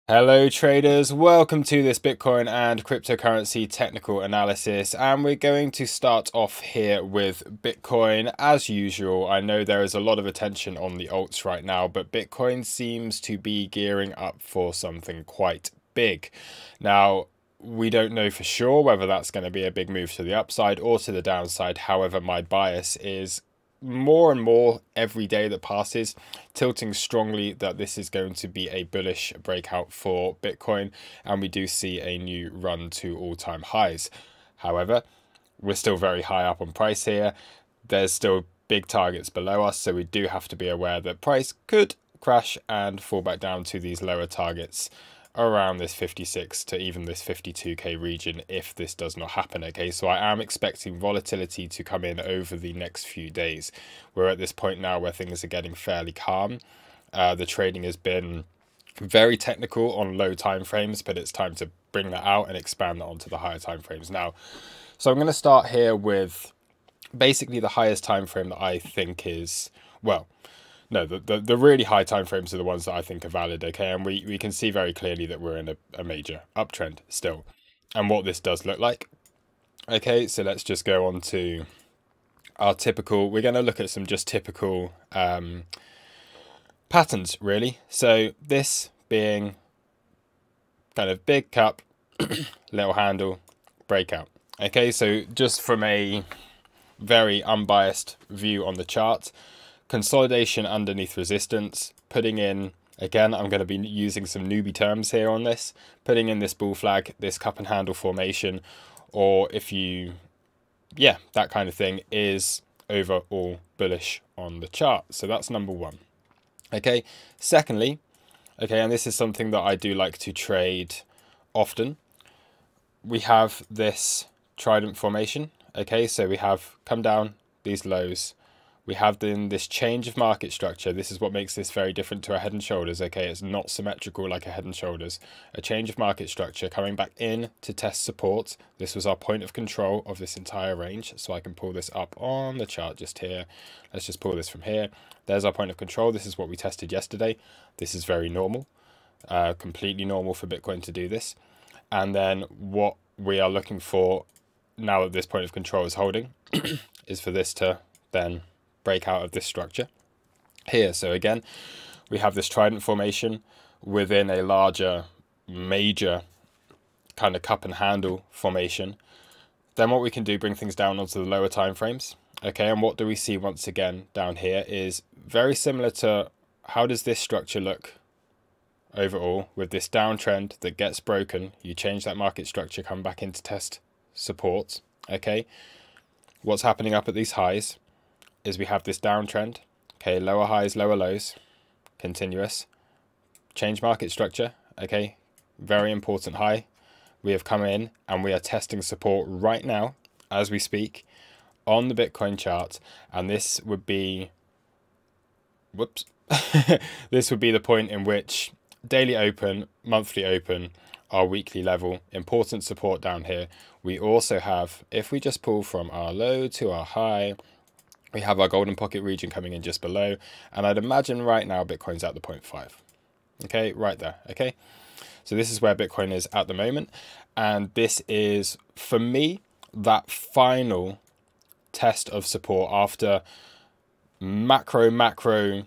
Hello traders, welcome to this Bitcoin and cryptocurrency technical analysis, and we're going to start off here with Bitcoin as usual. I know there is a lot of attention on the alts right now, but Bitcoin seems to be gearing up for something quite big. Now, we don't know for sure whether that's going to be a big move to the upside or to the downside. However, my bias is more and more every day that passes, tilting strongly that this is going to be a bullish breakout for Bitcoin, and we do see a new run to all-time highs. However, we're still very high up on price here. There's still big targets below us, so we do have to be aware that price could crash and fall back down to these lower targets around this 56 to even this 52k region if this does not happen. Okay, so I am expecting volatility to come in over the next few days. We're at this point now where things are getting fairly calm. The trading has been very technical on low time frames, but it's time to bring that out and expand that onto the higher time frames now. So I'm going to start here with basically the highest time frame that I think is, well, no, the really high time frames are the ones that I think are valid, okay? And we can see very clearly that we're in a major uptrend still. And what this does look like. Okay, so let's just go on to our typical, we're going to look at some just typical patterns, really. So this being kind of big cup, little handle, breakout. Okay, so just from a very unbiased view on the chart, consolidation underneath resistance, putting in, again, I'm going to be using some newbie terms here on this, putting in this bull flag, this cup and handle formation, or if you, yeah, that kind of thing is overall bullish on the chart. So that's number one. Okay, secondly, okay, and this is something that I do like to trade often, we have this trident formation. Okay, so we have come down these lows. We have then this change of market structure. This is what makes this very different to a head and shoulders. Okay, it's not symmetrical like a head and shoulders. A change of market structure coming back in to test support. This was our point of control of this entire range. So I can pull this up on the chart just here. Let's just pull this from here. There's our point of control. This is what we tested yesterday. This is very normal, completely normal for Bitcoin to do this. And then what we are looking for now that this point of control is holding is for this to then break out of this structure here. So again, we have this trident formation within a larger, major kind of cup and handle formation. Then what we can do, bring things down onto the lower time frames. Okay, and what do we see once again down here is very similar to how does this structure look overall with this downtrend that gets broken. You change that market structure, come back into test support. Okay, what's happening up at these highs is we have this downtrend, okay, lower highs, lower lows, continuous, change market structure, okay, very important high. We have come in and we are testing support right now as we speak on the Bitcoin chart, and this would be, whoops, this would be the point in which daily open, monthly open, our weekly level, important support down here. We also have, if we just pull from our low to our high, we have our golden pocket region coming in just below, and I'd imagine right now Bitcoin's at the 0.5. Okay, right there. Okay, so this is where Bitcoin is at the moment, and this is, for me, that final test of support after macro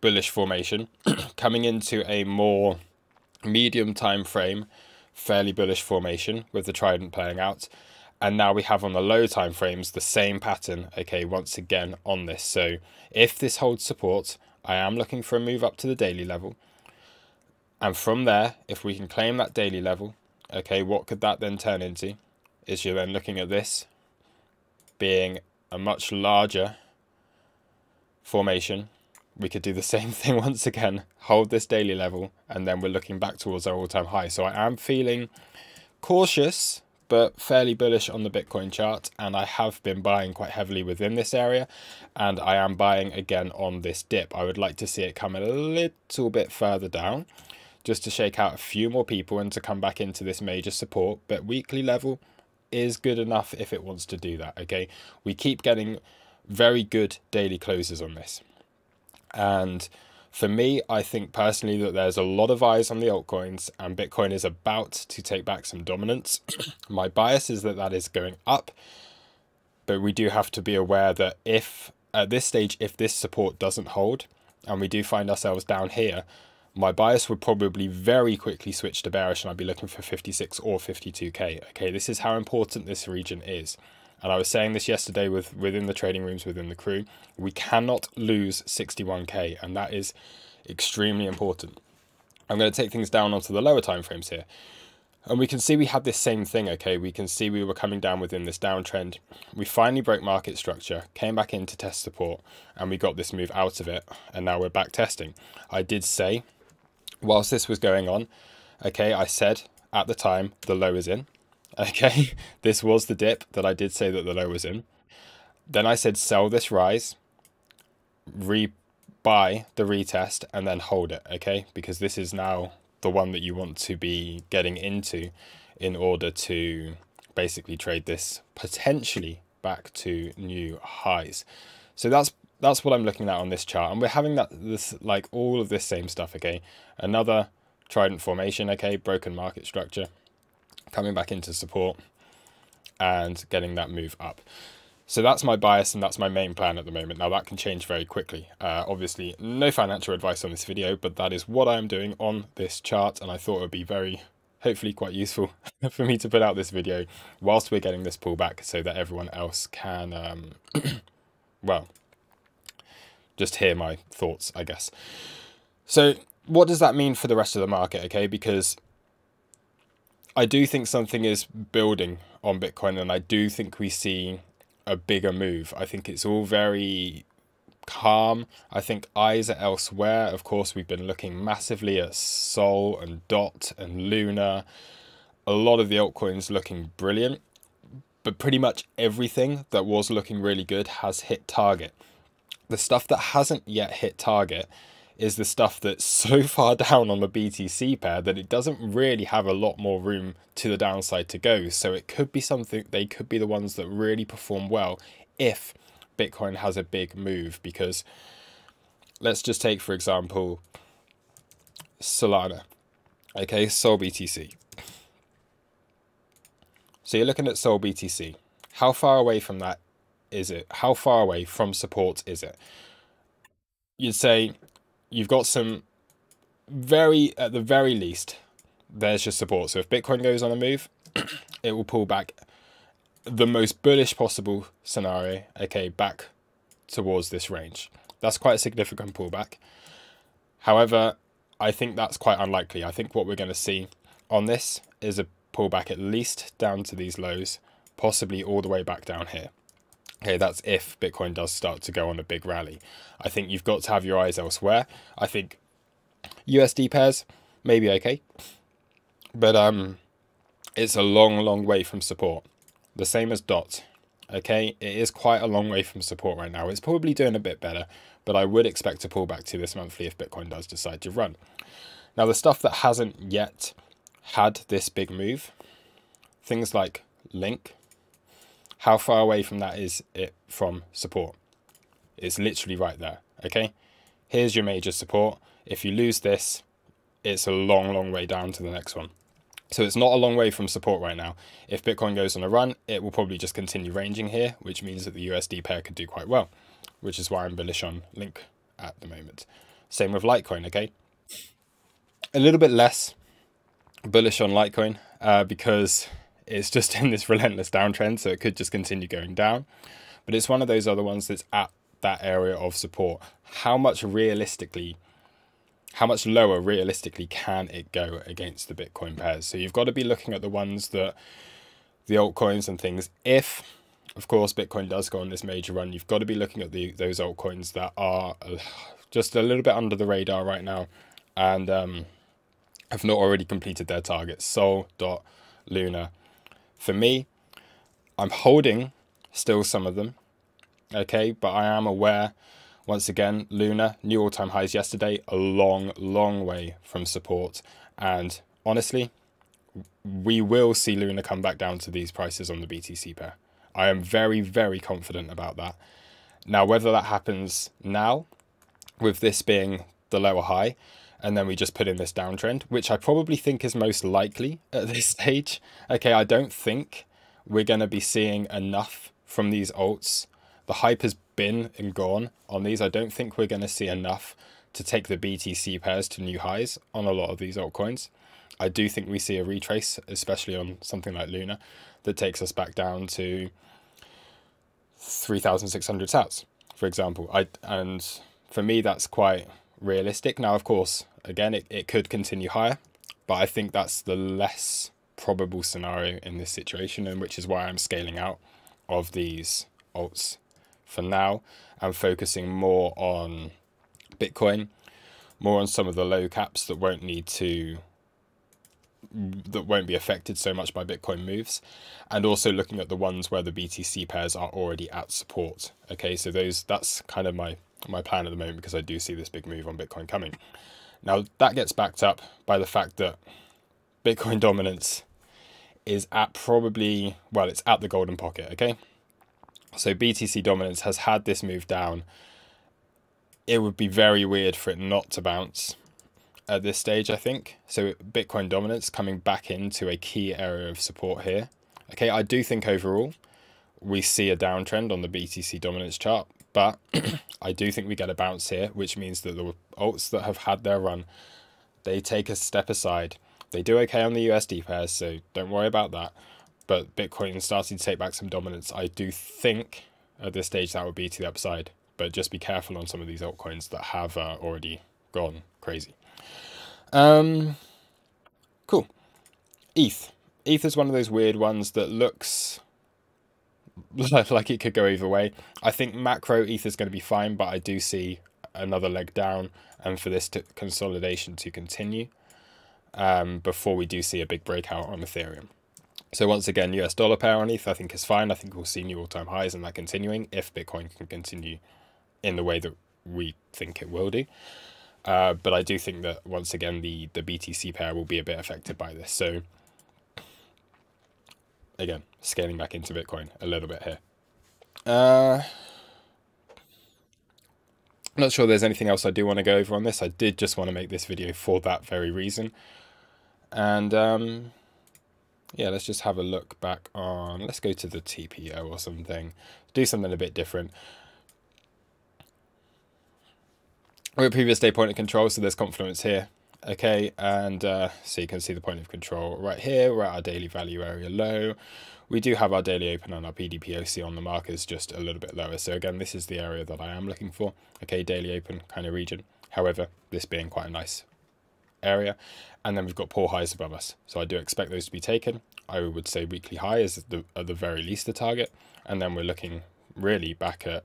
bullish formation coming into a more medium time frame, fairly bullish formation with the trident playing out. And now we have on the low time frames the same pattern, okay, once again on this. So if this holds support, I am looking for a move up to the daily level. And from there, if we can claim that daily level, okay, what could that then turn into? Is you're then looking at this being a much larger formation. We could do the same thing once again, hold this daily level, and then we're looking back towards our all-time high. So I am feeling cautious, but fairly bullish on the Bitcoin chart, and I have been buying quite heavily within this area, and I am buying again on this dip. I would like to see it come a little bit further down just to shake out a few more people and to come back into this major support, but weekly level is good enough if it wants to do that. Okay, we keep getting very good daily closes on this, and For me, I think personally that there's a lot of eyes on the altcoins and Bitcoin is about to take back some dominance. My bias is that that is going up, but we do have to be aware that if at this stage, if this support doesn't hold and we do find ourselves down here, my bias would probably very quickly switch to bearish and I'd be looking for 56 or 52k. Okay, this is how important this region is. And I was saying this yesterday within the trading rooms, within the crew, we cannot lose 61k, and that is extremely important. I'm going to take things down onto the lower time frames here. And we can see we had this same thing, okay? We can see we were coming down within this downtrend. We finally broke market structure, came back in to test support, and we got this move out of it, and now we're back testing. I did say, whilst this was going on, okay, I said at the time, the low is in. Okay, this was the dip that I did say that the low was in. Then I said sell this rise, buy the retest, and then hold it, okay? Because this is now the one that you want to be getting into in order to basically trade this potentially back to new highs. So that's what I'm looking at on this chart, and we're having this like all of this same stuff, okay? Another trident formation, okay, broken market structure, coming back into support and getting that move up. So that's my bias and that's my main plan at the moment. Now that can change very quickly. Obviously no financial advice on this video, but that is what I'm doing on this chart, and I thought it would be hopefully quite useful for me to put out this video whilst we're getting this pullback so that everyone else can, well, just hear my thoughts, I guess. So what does that mean for the rest of the market, okay? Because I do think something is building on Bitcoin, and I do think we see a bigger move. I think it's all very calm. I think eyes are elsewhere. Of course, we've been looking massively at Sol and Dot and Luna. A lot of the altcoins looking brilliant, but pretty much everything that was looking really good has hit target. The stuff that hasn't yet hit target is the stuff that's so far down on the BTC pair that it doesn't really have a lot more room to the downside to go. So it could be something, they could be the ones that really perform well if Bitcoin has a big move. Because let's just take, for example, Solana, okay, Sol BTC. So you're looking at Sol BTC. How far away from that is it? How far away from support is it? You'd say you've got some at the very least, there's your support. So if Bitcoin goes on a move, it will pull back the most bullish possible scenario, okay, back towards this range. That's quite a significant pullback. However, I think that's quite unlikely. I think what we're going to see on this is a pullback at least down to these lows, possibly all the way back down here. Okay, that's if Bitcoin does start to go on a big rally. I think you've got to have your eyes elsewhere. I think USD pairs, maybe okay. But it's a long way from support. The same as DOT. Okay, it is quite a long way from support right now. It's probably doing a bit better, but I would expect to pull back to this monthly if Bitcoin does decide to run. Now, the stuff that hasn't yet had this big move, things like Link, how far away from that is it from support? It's literally right there, okay? Here's your major support. If you lose this, it's a long way down to the next one. So it's not a long way from support right now. If Bitcoin goes on a run, it will probably just continue ranging here, which means that the USD pair could do quite well, which is why I'm bullish on Link at the moment. Same with Litecoin, okay? A little bit less bullish on Litecoin because it's just in this relentless downtrend, so it could just continue going down. But it's one of those other ones that's at that area of support. How much lower realistically can it go against the Bitcoin pairs? So you've got to be looking at the ones that the altcoins and things. If, of course, Bitcoin does go on this major run, you've got to be looking at those altcoins that are just a little bit under the radar right now and have not already completed their targets. Sol, Dot, Luna. For me, I'm holding still some of them, okay, but I am aware, once again, Luna, new all-time highs yesterday, a long way from support, and honestly, we will see Luna come back down to these prices on the BTC pair. I am very confident about that. Now, whether that happens now, with this being the lower high, and then we just put in this downtrend, which I probably think is most likely at this stage. Okay, I don't think we're going to be seeing enough from these alts. The hype has been and gone on these. I don't think we're going to see enough to take the BTC pairs to new highs on a lot of these altcoins. I do think we see a retrace, especially on something like Luna, that takes us back down to 3,600 sats, for example. And for me, that's quite realistic. Now, of course, again, it could continue higher, but I think that's the less probable scenario in this situation, and which is why I'm scaling out of these alts for now and focusing more on Bitcoin, more on some of the low caps that won't be affected so much by Bitcoin moves, and also looking at the ones where the BTC pairs are already at support. Okay, so that's kind of my plan at the moment, because I do see this big move on Bitcoin coming. Now, that gets backed up by the fact that Bitcoin dominance is at probably, well, it's at the golden pocket, okay? So BTC dominance has had this move down. It would be very weird for it not to bounce at this stage, I think. So Bitcoin dominance coming back into a key area of support here. Okay, I do think overall we see a downtrend on the BTC dominance chart, but I do think we get a bounce here, which means that the alts that have had their run, they take a step aside. They do okay on the USD pairs, so don't worry about that. But Bitcoin is starting to take back some dominance. I do think at this stage that would be to the upside, but just be careful on some of these altcoins that have already gone crazy. Cool. ETH is one of those weird ones that looks like it could go either way. I think macro ETH is going to be fine, but I do see another leg down, and for this consolidation to continue before we do see a big breakout on Ethereum. So once again, US dollar pair on ETH I think is fine. I think we'll see new all-time highs and that continuing if Bitcoin can continue in the way that we think it will do. But I do think that once again the BTC pair will be a bit affected by this. So again, scaling back into Bitcoin a little bit here. Not sure there's anything else I do want to go over on this. I did just want to make this video for that very reason. And yeah, let's just have a look back on, let's go to the TPO or something, do something a bit different. We're at previous day point of control, so there's confluence here. Okay, and so you can see the point of control right here. We're at our daily value area low. We do have our daily open and our PDPOC on the markers just a little bit lower. So again, this is the area that I am looking for. Okay, daily open kind of region. However, this being quite a nice area. And then we've got poor highs above us. So I do expect those to be taken. I would say weekly high is at the very least the target. And then we're looking really back at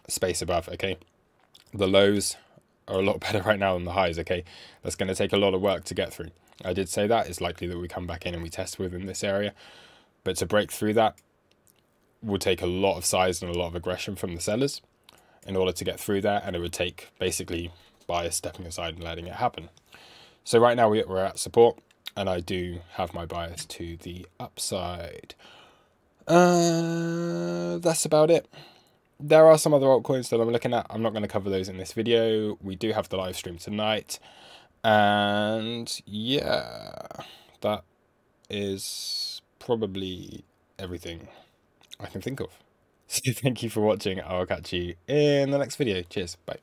space above, okay? The lows are a lot better right now than the highs, okay? That's going to take a lot of work to get through. I did say that. It's likely that we come back in and we test within this area. But to break through that will take a lot of size and a lot of aggression from the sellers in order to get through that. And it would take basically buyers stepping aside and letting it happen. So right now we're at support, and I do have my bias to the upside. That's about it. There are some other altcoins that I'm looking at. I'm not going to cover those in this video. We do have the live stream tonight. And yeah, that is probably everything I can think of. So thank you for watching. I'll catch you in the next video. Cheers. Bye.